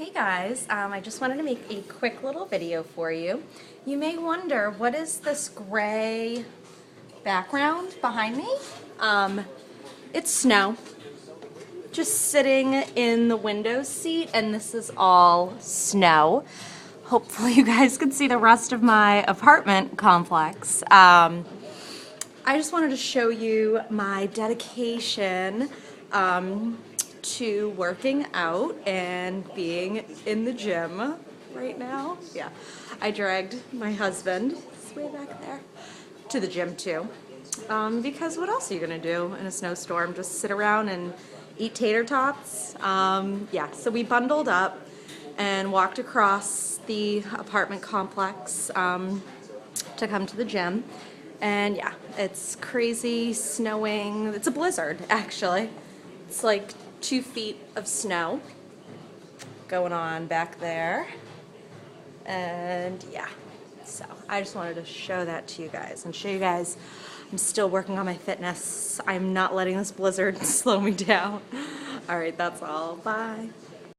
Hey guys, I just wanted to make a quick little video for you. You may wonder, what is this gray background behind me? It's snow. Just sitting in the window seat, and this is all snow. Hopefully you guys can see the rest of my apartment complex. I just wanted to show you my dedication to working out and being in the gym right now. Yeah, I dragged my husband, he's way back there, to the gym too. Because what else are you gonna do in a snowstorm? Just sit around and eat tater tots? Yeah, so we bundled up and walked across the apartment complex to come to the gym. And yeah, it's crazy snowing. It's a blizzard, actually. It's like 2 feet of snow going on back there. And yeah, so I just wanted to show that to you guys and show you guys I'm still working on my fitness. I'm not letting this blizzard slow me down. All right, that's all. Bye.